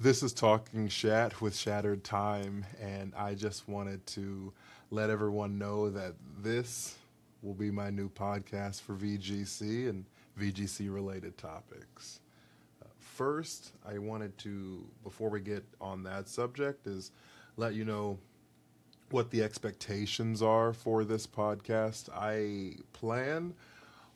This is Talking Shat with Shattered Time, and I just wanted to let everyone know that this will be my new podcast for VGC and VGC related topics. First, I wanted to, before we get on that subject, is let you know what the expectations are for this podcast. I plan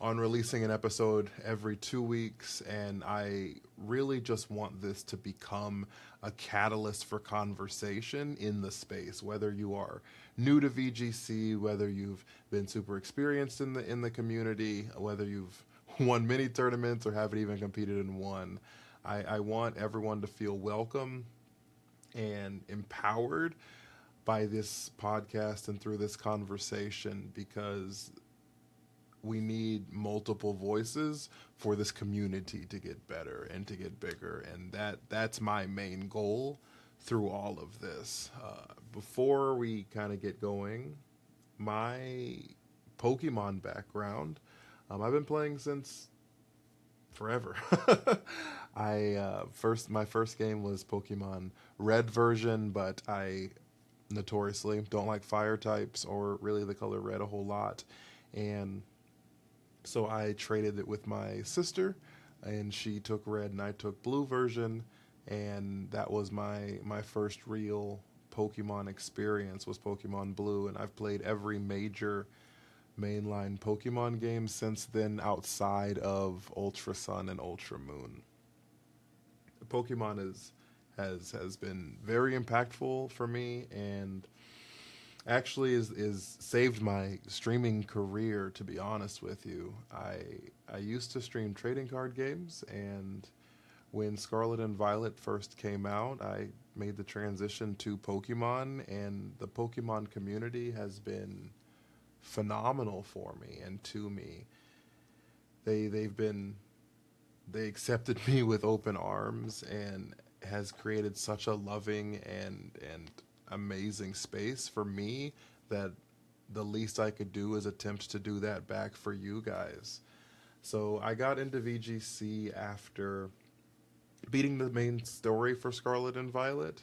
on releasing an episode every 2 weeks, and I really just want this to become a catalyst for conversation in the space. Whether you are new to VGC, whether you've been super experienced in the community, whether you've won many tournaments or haven't even competed in one, I want everyone to feel welcome and empowered by this podcast and through this conversation, because we need multiple voices for this community to get better and to get bigger, and that's my main goal through all of this. Before we kind of get going, my Pokemon background, I've been playing since forever. My first game was Pokemon Red version, but I notoriously don't like fire types or really the color red a whole lot, and so I traded it with my sister, and she took red and I took blue version, and that was my first real Pokemon experience was Pokemon Blue, and I've played every major mainline Pokemon game since then outside of Ultra Sun and Ultra Moon. Pokemon has been very impactful for me, and actually is saved my streaming career, to be honest with you. I used to stream trading card games, and when Scarlet and Violet first came out, I made the transition to Pokemon, and the Pokemon community has been phenomenal for me and to me. They accepted me with open arms and has created such a loving and amazing space for me that the least I could do is attempt to do that back for you guys. So I got into VGC after beating the main story for Scarlet and Violet,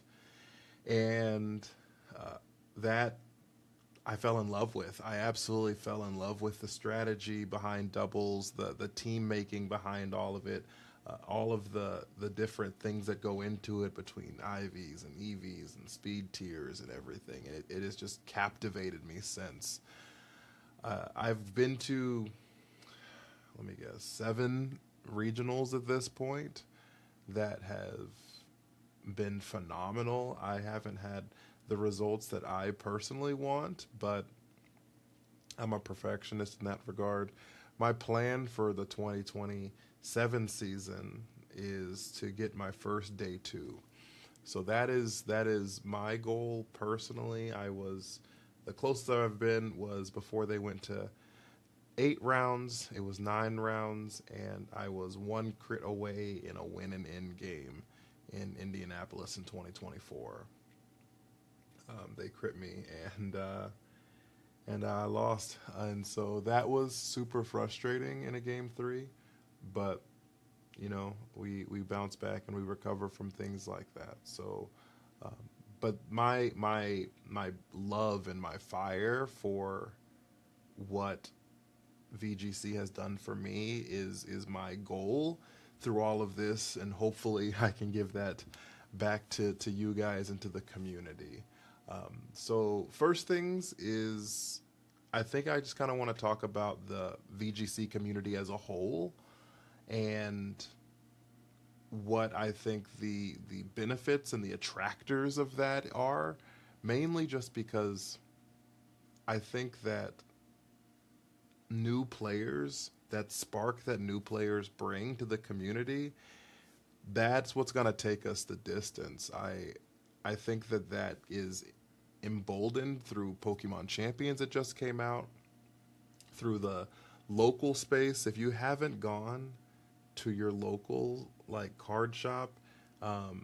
and that I fell in love with. I absolutely fell in love with the strategy behind doubles, the team making behind all of the different things that go into it between IVs and EVs and speed tiers and everything. It has just captivated me since. I've been to, let me guess, 7 regionals at this point that have been phenomenal. I haven't had the results that I personally want, but I'm a perfectionist in that regard. My plan for the 2027 season is to get my first day 2. So that is my goal personally. The closest I've been was before they went to 8 rounds. It was 9 rounds, and I was 1 crit away in a win and end game in Indianapolis in 2024. They crit me, and I lost, and so that was super frustrating in a game 3. But we bounce back and we recover from things like that. So, but my love and my fire for what VGC has done for me is my goal through all of this, and hopefully I can give that back to you guys and to the community. So first things is, I think I just kind of want to talk about the VGC community as a whole and what I think the benefits and the attractors of that are, mainly just because I think that new players, that spark that new players bring to the community, that's what's going to take us the distance. I think that is emboldened through Pokemon Champions that just came out, through the local space. If you haven't gone to your local card shop,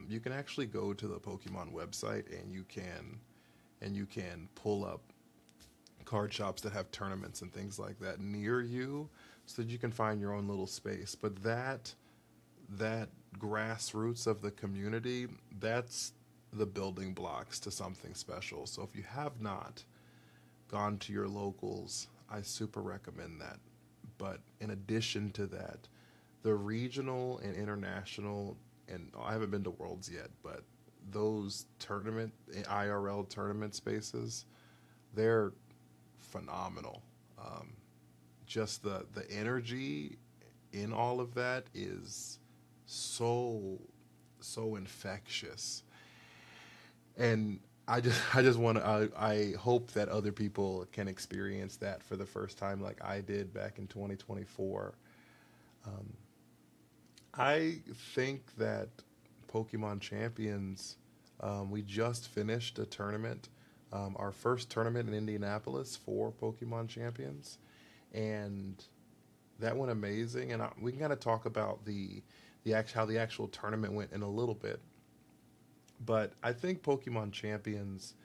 you can actually go to the Pokemon website and you can pull up card shops that have tournaments and things like that near you, so that you can find your own little space. But that grassroots of the community, that's the building blocks to something special. So if you have not gone to your locals, I super recommend that. But in addition to that, the regional and international, and I haven't been to Worlds yet, but those tournament, IRL tournament spaces, they're phenomenal. Um, just the energy in all of that is so infectious, and I just want to I hope that other people can experience that for the first time like I did back in 2024. Um, I think that Pokemon Champions, we just finished a tournament, our first tournament in Indianapolis for Pokemon Champions, and that went amazing. And we can kind of talk about how the actual tournament went in a little bit. But I think Pokemon Champions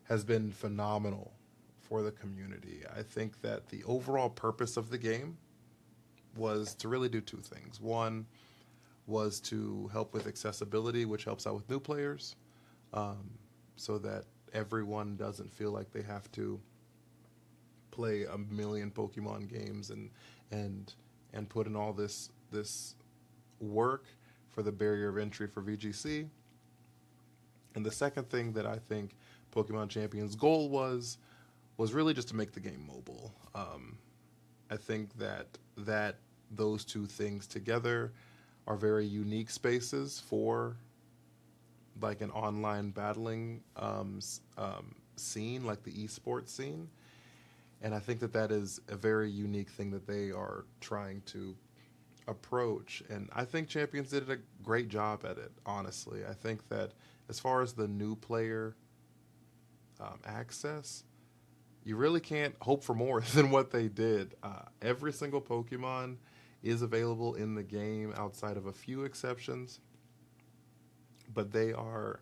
has been phenomenal for the community. I think that the overall purpose of the game was to really do two things. One was to help with accessibility, which helps out with new players, um, so that everyone doesn't feel like they have to play a million Pokemon games and and put in all this work for the barrier of entry for VGC. And the second thing that I think Pokemon Champions' goal was really just to make the game mobile. I think that those two things together are very unique spaces for like an online battling scene, like the esports scene. And I think that is a very unique thing that they are trying to approach. And I think Champions did a great job at it, honestly. I think that as far as the new player access, you really can't hope for more than what they did. Every single Pokemon is available in the game outside of a few exceptions, but they are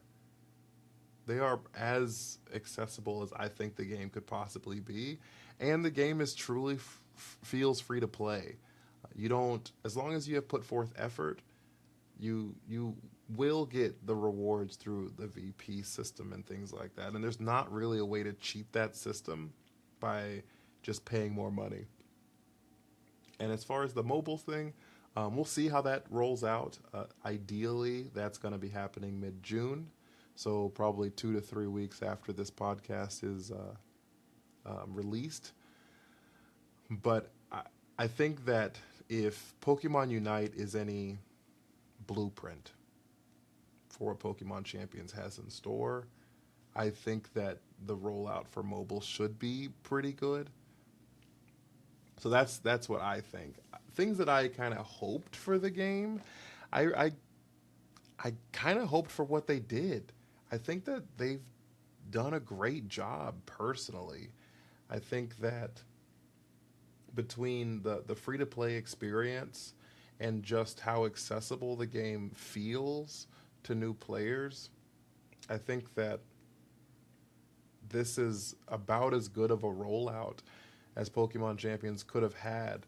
as accessible as I think the game could possibly be, and the game is truly feels free to play. You don't, as long as you have put forth effort, you will get the rewards through the VP system and things like that. And there's not really a way to cheat that system by just paying more money. And as far as the mobile thing, we'll see how that rolls out. Ideally, that's going to be happening mid-June, so probably 2 to 3 weeks after this podcast is released. But I think that if Pokemon Unite is any blueprint for what Pokemon Champions has in store, I think that the rollout for mobile should be pretty good. So that's what I think. Things that I kind of hoped for the game, I I, I kind of hoped for what they did. I think that they've done a great job personally. I think that between the free to play experience and just how accessible the game feels to new players, I think that this is about as good of a rollout as Pokemon Champions could have had.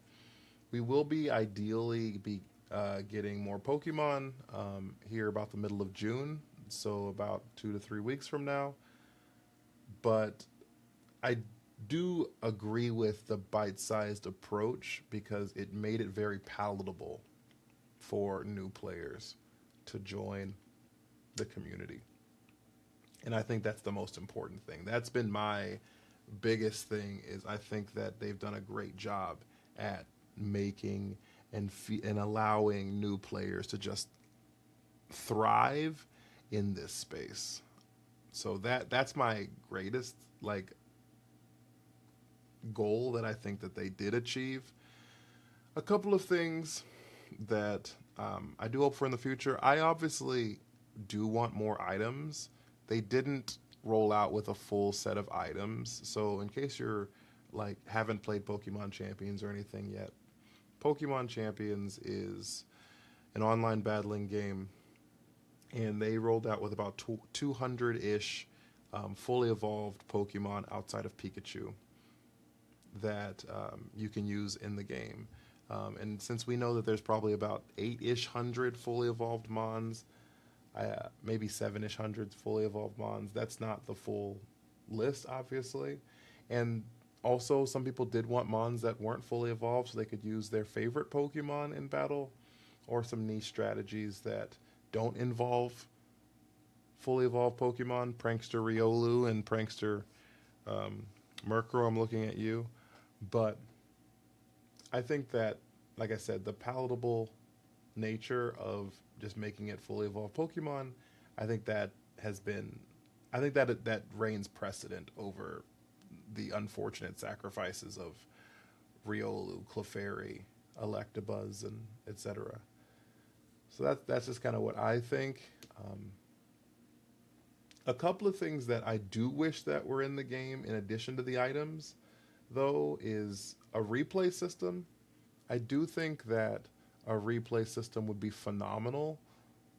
We will be ideally be getting more Pokemon here about the middle of June, so about 2 to 3 weeks from now. But I do agree with the bite-sized approach because it made it very palatable for new players to join the community. And I think that's the most important thing. That's been my biggest thing, is I think that they've done a great job at making and allowing new players to just thrive in this space. So that's my greatest like goal that I think that they did achieve. A couple of things that I do hope for in the future. I obviously do want more items. They didn't roll out with a full set of items. So in case you're like haven't played Pokemon Champions or anything yet, Pokemon Champions is an online battling game, and they rolled out with about 200-ish fully evolved Pokemon outside of Pikachu that you can use in the game. And since we know that there's probably about 8-ish hundred fully evolved Mons, maybe 7-ish hundred fully evolved Mons, that's not the full list, obviously. And also, some people did want Mons that weren't fully evolved so they could use their favorite Pokemon in battle, or some niche strategies that don't involve fully evolved Pokemon. Prankster Riolu and Prankster Murkrow, I'm looking at you. But I think that, like I said, the palatable nature of just making it fully evolved Pokemon, I think that has been, I think that that reigns precedent over the unfortunate sacrifices of Riolu, Clefairy, Electabuzz, and etc. So that's just kind of what I think. A couple of things that I do wish that were in the game, in addition to the items, though, is a replay system. I do think that a replay system would be phenomenal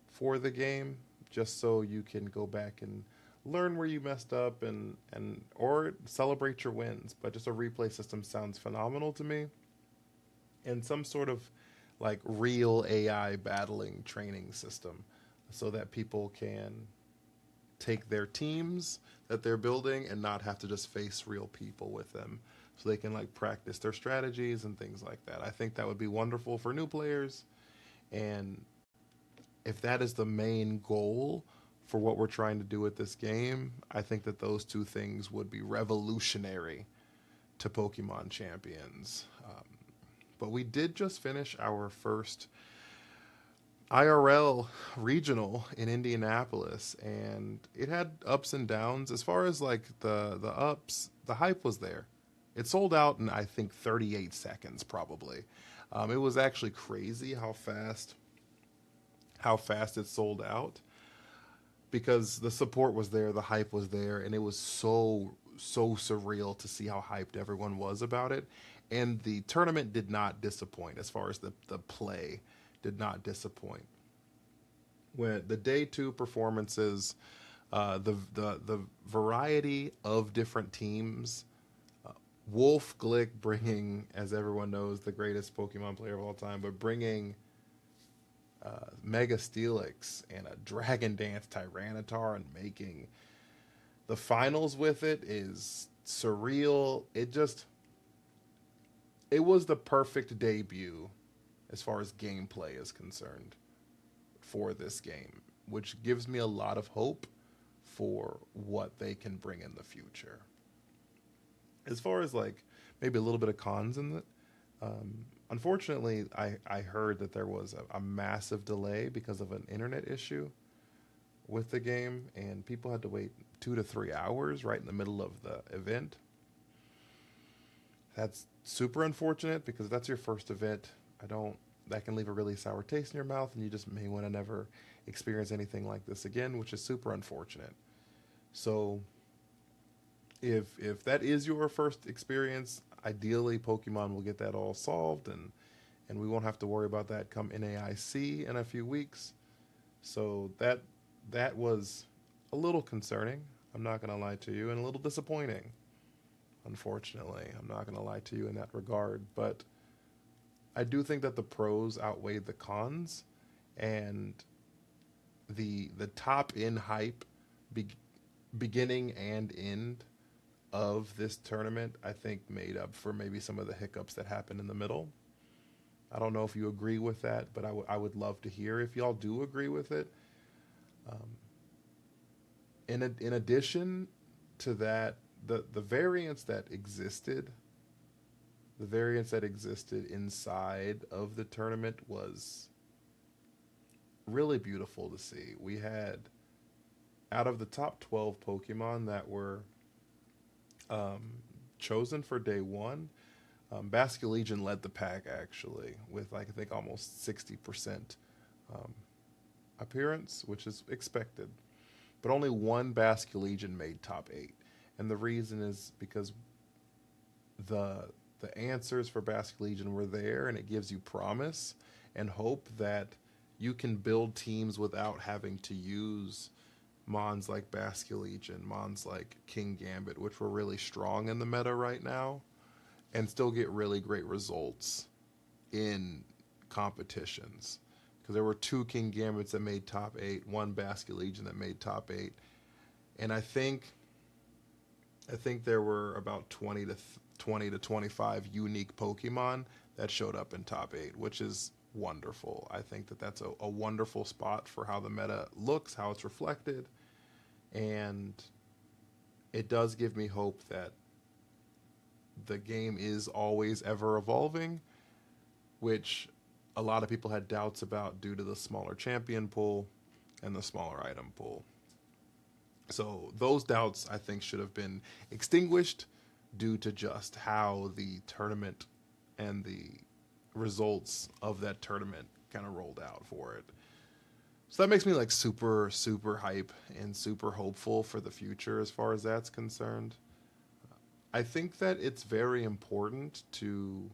for the game, just so you can go back and learn where you messed up and or celebrate your wins. But just a replay system sounds phenomenal to me. And some sort of like real AI battling training system so that people can take their teams that they're building and not have to just face real people with them, so they can like practice their strategies and things like that. I think that would be wonderful for new players. And if that is the main goal for what we're trying to do with this game, I think that those two things would be revolutionary to Pokemon Champions. But we did just finish our first IRL regional in Indianapolis, and it had ups and downs. As far as like the ups, the hype was there. It sold out in, I think, 38 seconds probably. It was actually crazy how fast it sold out, because the support was there, the hype was there, and it was so surreal to see how hyped everyone was about it. And the tournament did not disappoint. As far as the play did not disappoint. When the day two performances, the variety of different teams, Wolf Glick bringing, as everyone knows, the greatest Pokemon player of all time, but bringing Mega Steelix and a Dragon Dance Tyranitar and making the finals with it is surreal. It was the perfect debut as far as gameplay is concerned for this game, which gives me a lot of hope for what they can bring in the future. As far as like maybe a little bit of cons in it, unfortunately, I heard that there was a massive delay because of an internet issue with the game, and people had to wait 2 to 3 hours right in the middle of the event. That's super unfortunate, because if that's your first event, that can leave a really sour taste in your mouth, and you just may want to never experience anything like this again, which is super unfortunate. So if that is your first experience, ideally Pokemon will get that all solved, and we won't have to worry about that come NAIC in a few weeks. So that was a little concerning, I'm not going to lie to you, and a little disappointing. Unfortunately, I'm not going to lie to you in that regard, but I do think that the pros outweighed the cons, and the top in hype, beginning and end of this tournament, I think made up for maybe some of the hiccups that happened in the middle. I don't know if you agree with that, but I would love to hear if y'all do agree with it. In addition to that, the variants that existed inside of the tournament was really beautiful to see. We had, out of the top 12 Pokemon that were chosen for day one, Basculegion led the pack, actually, with like I think almost 60% appearance, which is expected. But only one Basculegion made top 8. And the reason is because the answers for Basculegion were there, and it gives you promise and hope that you can build teams without having to use Mons like Basculegion, Mons like King Gambit, which were really strong in the meta right now, and still get really great results in competitions. Because there were two King Gambits that made top 8, one Basket Legion that made top 8, and I think there were about 20 to 25 unique Pokemon that showed up in top 8, which is wonderful. I think that that's a wonderful spot for how the meta looks, how it's reflected, and it does give me hope that the game is always ever evolving, which a lot of people had doubts about due to the smaller champion pool and the smaller item pool. So those doubts, I think, should have been extinguished due to just how the tournament and the results of that tournament kind of rolled out for it. So that makes me like super, super hype and super hopeful for the future as far as that's concerned. I think that it's very important to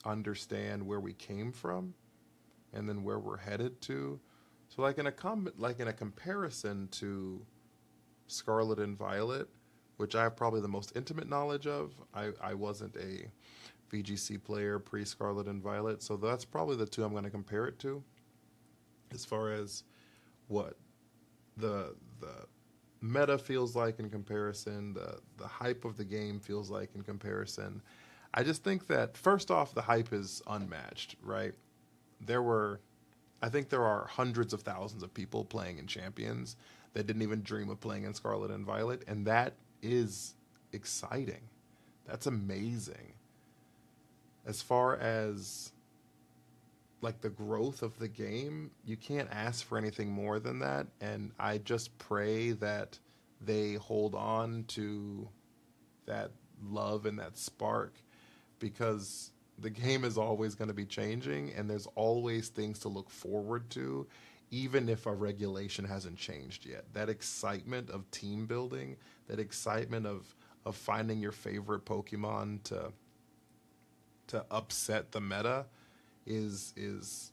understand where we came from and then where we're headed to. So like in a comparison to Scarlet and Violet, which I have probably the most intimate knowledge of. I wasn't a VGC player pre Scarlet and Violet, so that's probably the two I'm going to compare it to as far as what the meta feels like in comparison, the hype of the game feels like in comparison. I just think that first off, the hype is unmatched, right? There were, I think there are hundreds of thousands of people playing in Champions that didn't even dream of playing in Scarlet and Violet, and that is exciting. That's amazing. As far as like the growth of the game, you can't ask for anything more than that, and I just pray that they hold on to that love and that spark, because the game is always going to be changing and there's always things to look forward to, even if a regulation hasn't changed yet. That excitement of team building, that excitement of finding your favorite Pokemon to upset the meta is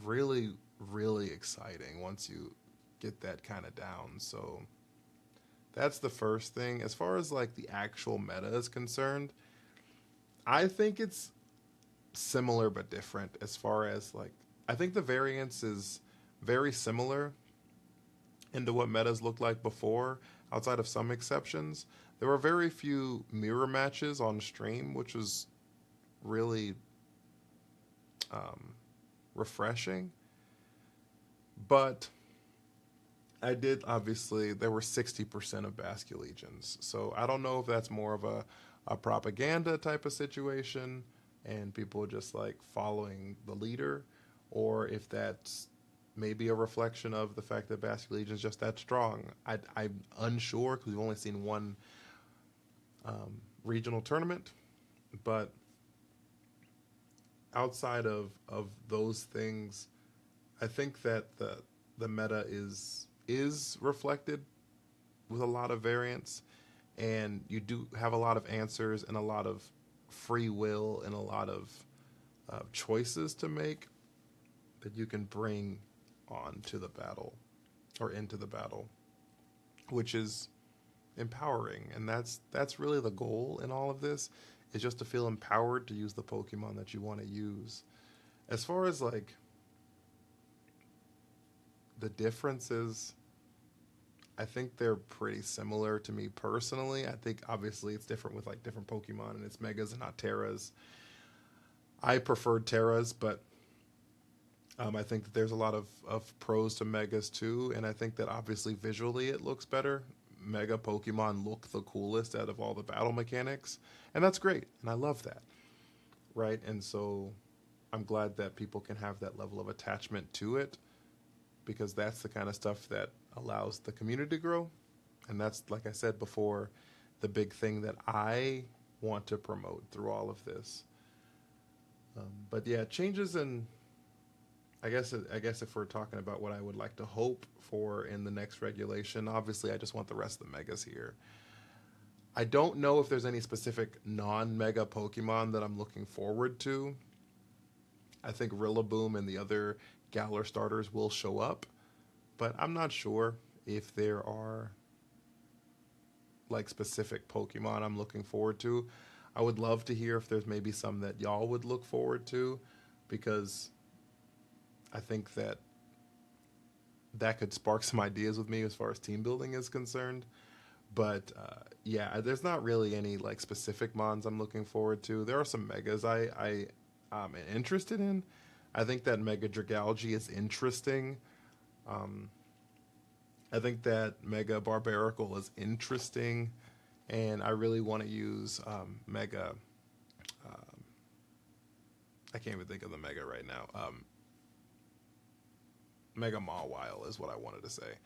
really, really exciting once you get that kind of down. So that's the first thing. As far as like the actual meta is concerned, I think it's similar but different. As far as like, I think the variance is very similar into what metas looked like before, outside of some exceptions. There were very few mirror matches on stream, which was really refreshing. But I did, obviously, there were 60% of Basket Legions. So I don't know if that's more of a propaganda type of situation and people just like following the leader, or if that's maybe a reflection of the fact that Basket Legion is just that strong. I'm unsure because we've only seen one regional tournament, but outside of those things, I think that the meta is reflected with a lot of variance, and you do have a lot of answers and a lot of free will and a lot of choices to make that you can bring on to the battle or into the battle, which is empowering. And that's really the goal in all of this, is just to feel empowered to use the Pokemon that you want to use. As far as like the differences, I think they're pretty similar to me personally. I think obviously it's different with like different Pokemon and it's Megas and not Terras. I preferred Terras, but I think that there's a lot of pros to Megas too, and I think that obviously visually it looks better. Mega Pokemon look the coolest out of all the battle mechanics, and that's great, and I love that, right? And so I'm glad that people can have that level of attachment to it, because that's the kind of stuff that allows the community to grow, and that's, like I said before, the big thing that I want to promote through all of this. But yeah, changes in, I guess if we're talking about what I would like to hope for in the next regulation, obviously I just want the rest of the Megas here. I don't know if there's any specific non-Mega Pokemon that I'm looking forward to. I think Rillaboom and the other Galar starters will show up, but I'm not sure if there are like specific Pokemon I'm looking forward to. I would love to hear if there's maybe some that y'all would look forward to, because I think that that could spark some ideas with me as far as team building is concerned. But yeah, there's not really any like specific mons I'm looking forward to. There are some megas I'm interested in. I think that Mega Dragalge is interesting. Um, I think that Mega Barbarical is interesting, and I really want to use Mega. Um, I can't even think of the Mega right now. Mega Mawile is what I wanted to say.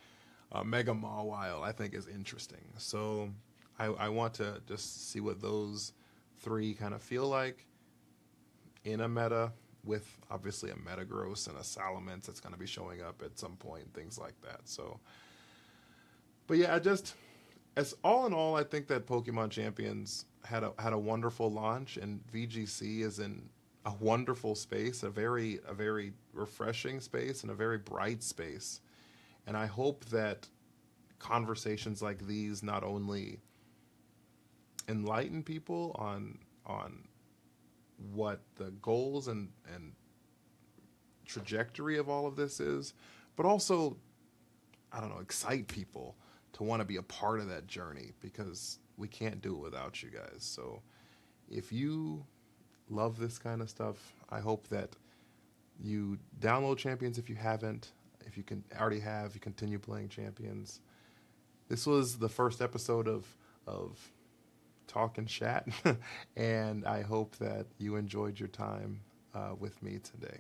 Mega Mawile I think is interesting. So I want to just see what those three kind of feel like in a meta, with obviously a Metagross and a Salamence that's going to be showing up at some point, things like that. So, but yeah, I just, as all in all, I think that Pokemon Champions had a wonderful launch, and VGC is in a wonderful space, a very refreshing space, and a very bright space. And I hope that conversations like these not only enlighten people on what the goals and trajectory of all of this is, but also, I don't know, excite people to want to be a part of that journey, because we can't do it without you guys. So if you love this kind of stuff, I hope that you download Champions if you haven't. If you can already have, you continue playing Champions. This was the first episode of Talkin Shat, and I hope that you enjoyed your time with me today.